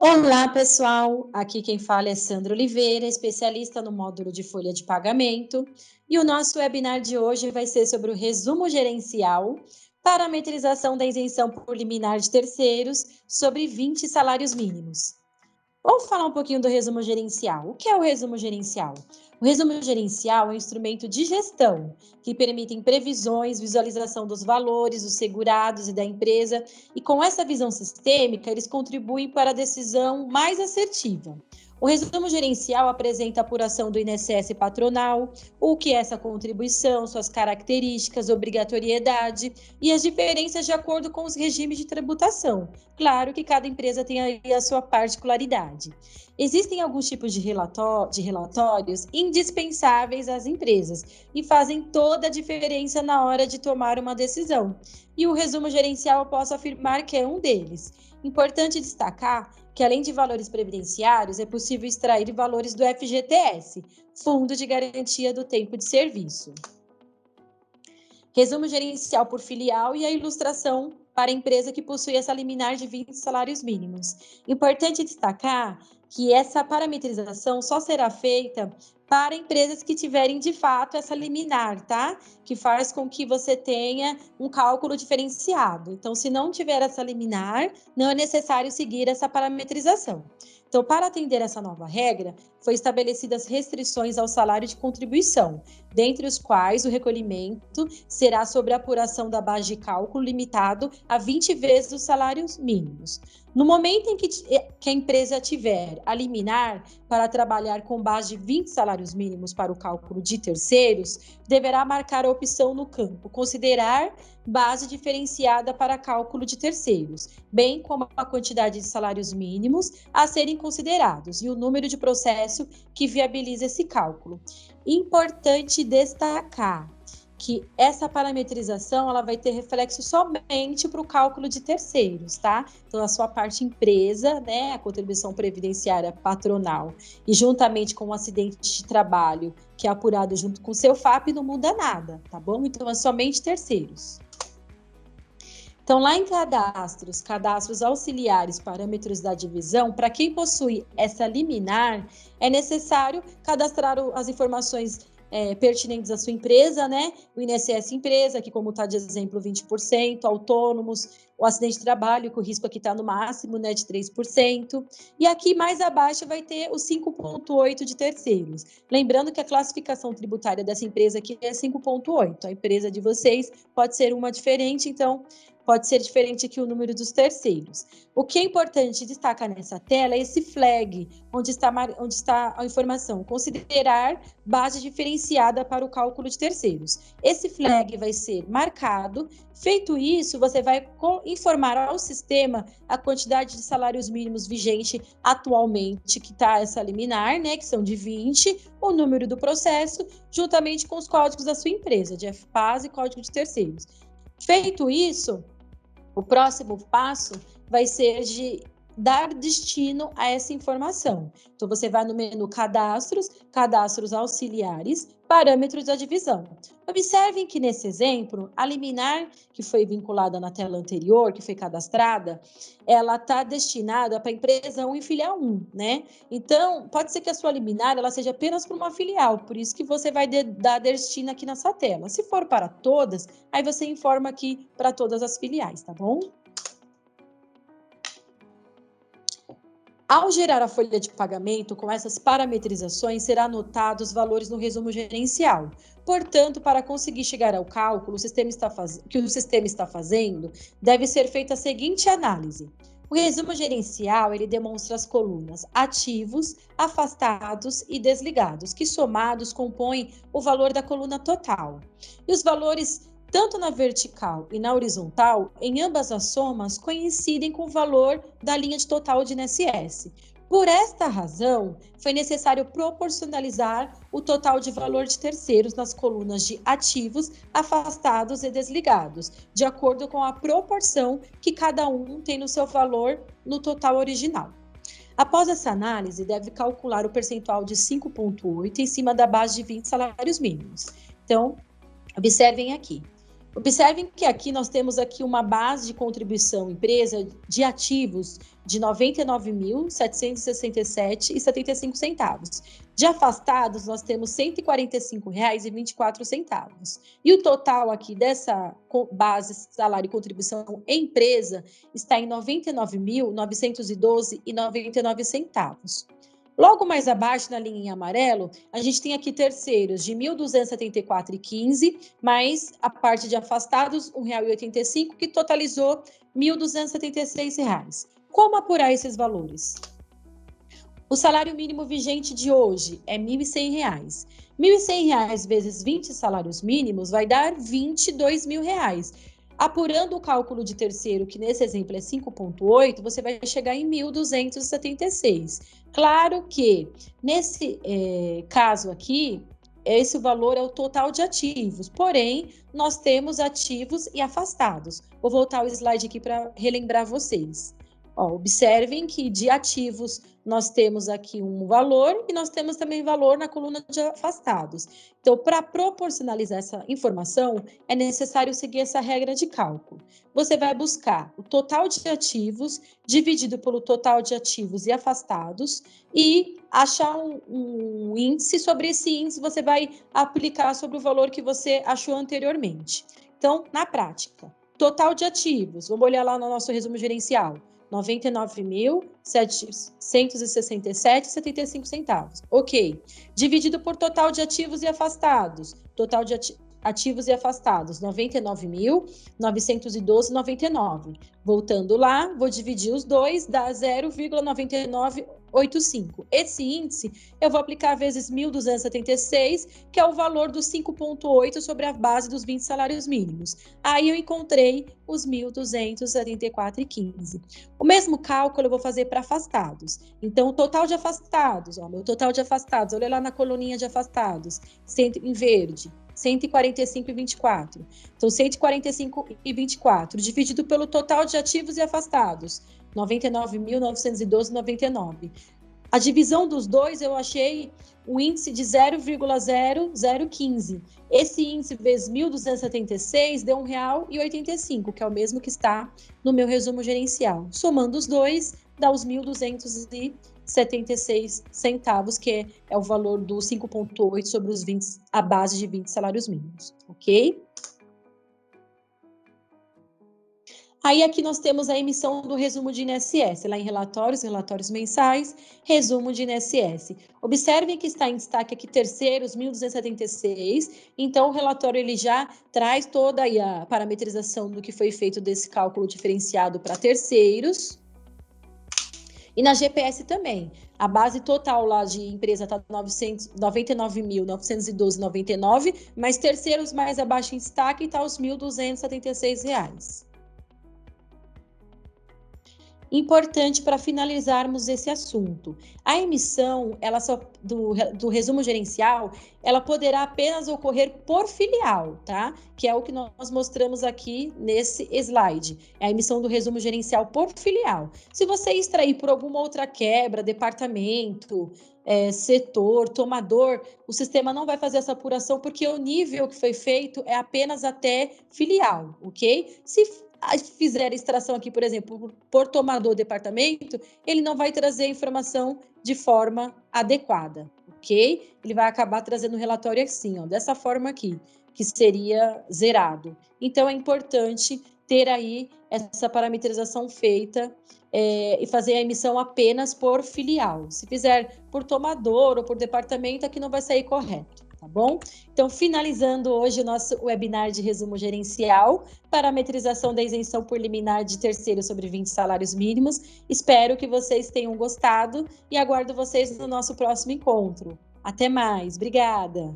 Olá, pessoal! Aqui quem fala é Sandra Oliveira, especialista no módulo de folha de pagamento. E o nosso webinar de hoje vai ser sobre o resumo gerencial, parametrização da isenção por liminar de terceiros sobre 20 salários mínimos. Vamos falar um pouquinho do resumo gerencial. O que é o resumo gerencial? O resumo gerencial é um instrumento de gestão que permite previsões, visualização dos valores, dos segurados e da empresa, e com essa visão sistêmica, eles contribuem para a decisão mais assertiva. O resumo gerencial apresenta a apuração do INSS patronal, o que é essa contribuição, suas características, obrigatoriedade e as diferenças de acordo com os regimes de tributação. Claro que cada empresa tem aí a sua particularidade. Existem alguns tipos de relatórios indispensáveis às empresas e fazem toda a diferença na hora de tomar uma decisão. E o resumo gerencial eu posso afirmar que é um deles. Importante destacar que, além de valores previdenciários, é possível extrair valores do FGTS, Fundo de Garantia do Tempo de Serviço. Resumo gerencial por filial e a ilustração para a empresa que possui essa liminar de 20 salários mínimos. Importante destacar que essa parametrização só será feita para empresas que tiverem, de fato, essa liminar, tá? Que faz com que você tenha um cálculo diferenciado. Então, se não tiver essa liminar, não é necessário seguir essa parametrização. Então, para atender essa nova regra, foi estabelecidas restrições ao salário de contribuição, dentre os quais o recolhimento será sobre a apuração da base de cálculo limitado a 20 vezes os salários mínimos. No momento em que a empresa tiver a liminar para trabalhar com base de 20 salários mínimos para o cálculo de terceiros, deverá marcar a opção no campo considerar base diferenciada para cálculo de terceiros, bem como a quantidade de salários mínimos a serem considerados e o número de processo que viabiliza esse cálculo. Importante destacar que essa parametrização ela vai ter reflexo somente para o cálculo de terceiros, tá? Então, a sua parte empresa, né, a contribuição previdenciária patronal, e juntamente com o acidente de trabalho, que é apurado junto com o seu FAP, não muda nada, tá bom? Então, é somente terceiros. Então, lá em cadastros auxiliares, parâmetros da divisão, para quem possui essa liminar, é necessário cadastrar as informações pertinentes à sua empresa, né? O INSS empresa, que como está de exemplo 20%, autônomos, o acidente de trabalho, que o risco aqui está no máximo, né, de 3%. E aqui mais abaixo vai ter os 5,8% de terceiros. Lembrando que a classificação tributária dessa empresa aqui é 5,8%. A empresa de vocês pode ser uma diferente, então pode ser diferente aqui o número dos terceiros. O que é importante destacar nessa tela é esse flag, onde está a informação, considerar base diferenciada para o cálculo de terceiros. Esse flag vai ser marcado. Feito isso, você vai informar ao sistema a quantidade de salários mínimos vigente atualmente, que está essa liminar, né, que são de 20, o número do processo, juntamente com os códigos da sua empresa, de FPAS e código de terceiros. Feito isso, o próximo passo vai ser de dar destino a essa informação. Então, você vai no menu cadastros auxiliares, parâmetros da divisão. Observem que nesse exemplo, a liminar que foi vinculada na tela anterior, que foi cadastrada, ela está destinada para a empresa 1 e filial 1, né? Então, pode ser que a sua liminar ela seja apenas para uma filial, por isso que você vai dar destino aqui nessa tela. Se for para todas, aí você informa aqui para todas as filiais, tá bom? Ao gerar a folha de pagamento com essas parametrizações, será anotado os valores no resumo gerencial. Portanto, para conseguir chegar ao cálculo que o sistema está fazendo, deve ser feita a seguinte análise. O resumo gerencial, ele demonstra as colunas ativos, afastados e desligados, que somados compõem o valor da coluna total. E os valores tanto na vertical e na horizontal, em ambas as somas, coincidem com o valor da linha de total de INSS. Por esta razão, foi necessário proporcionalizar o total de valor de terceiros nas colunas de ativos, afastados e desligados, de acordo com a proporção que cada um tem no seu valor no total original. Após essa análise, deve calcular o percentual de 5,8 em cima da base de 20 salários mínimos. Então, observem aqui. Observem que aqui nós temos aqui uma base de contribuição empresa de ativos de R$ 99.767,75. De afastados, nós temos R$ 145,24. E o total aqui dessa base salário e contribuição empresa está em R$ 99.912,99. Logo mais abaixo, na linha em amarelo, a gente tem aqui terceiros de R$ 1.274,15, mais a parte de afastados, R$ 1,85, que totalizou R$ 1.276. Como apurar esses valores? O salário mínimo vigente de hoje é R$ 1.100. R$ 1.100 vezes 20 salários mínimos vai dar R$ 22.000. Apurando o cálculo de terceiro, que nesse exemplo é 5,8, você vai chegar em 1.276. Claro que, nesse caso aqui, esse valor é o total de ativos, porém, nós temos ativos e afastados. Vou voltar o slide aqui para relembrar vocês. Observem que de ativos nós temos aqui um valor e nós temos também valor na coluna de afastados. Então, para proporcionalizar essa informação, é necessário seguir essa regra de cálculo. Você vai buscar o total de ativos dividido pelo total de ativos e afastados e achar um índice. Sobre esse índice, você vai aplicar sobre o valor que você achou anteriormente. Então, na prática, total de ativos, vamos olhar lá no nosso resumo gerencial. R$ 99.767,75. Ok. Dividido por total de ativos e afastados. Total de ativos e afastados, R$ 99.912,99. Voltando lá, vou dividir os dois, dá 0,9985. Esse índice eu vou aplicar vezes 1.276, que é o valor dos 5,8 sobre a base dos 20 salários mínimos. Aí eu encontrei os 1.274,15. O mesmo cálculo eu vou fazer para afastados. Então, o total de afastados, meu total de afastados, olha lá na coluninha de afastados, em verde, 145,24. Então, 145,24 dividido pelo total de ativos e afastados, 99.912,99. A divisão dos dois eu achei um índice de 0,0015. Esse índice vezes 1.276 deu R$ 1,85, que é o mesmo que está no meu resumo gerencial. Somando os dois, dá os 1.276 centavos, que é o valor do 5,8 sobre os 20, a base de 20 salários mínimos, ok? Aí aqui nós temos a emissão do resumo de INSS, lá em relatórios mensais, resumo de INSS. Observem que está em destaque aqui terceiros, 1.276, então o relatório ele já traz toda aí a parametrização do que foi feito desse cálculo diferenciado para terceiros. E na GPS também, a base total lá de empresa está 99.912,99, mas terceiros mais abaixo em destaque está os R$ 1.276. Importante para finalizarmos esse assunto. A emissão do resumo gerencial, ela poderá apenas ocorrer por filial, tá? Que é o que nós mostramos aqui nesse slide. É a emissão do resumo gerencial por filial. Se você extrair por alguma outra quebra, departamento, setor, tomador, o sistema não vai fazer essa apuração porque o nível que foi feito é apenas até filial, ok? Se fizer extração aqui, por exemplo, por tomador departamento, ele não vai trazer a informação de forma adequada, ok? Ele vai acabar trazendo um relatório assim, dessa forma aqui, que seria zerado. Então, é importante ter aí essa parametrização feita e fazer a emissão apenas por filial. Se fizer por tomador ou por departamento, aqui não vai sair correto. Tá bom? Então, finalizando hoje o nosso webinar de resumo gerencial, parametrização da isenção por liminar de terceiro sobre 20 salários mínimos. Espero que vocês tenham gostado e aguardo vocês no nosso próximo encontro. Até mais, obrigada!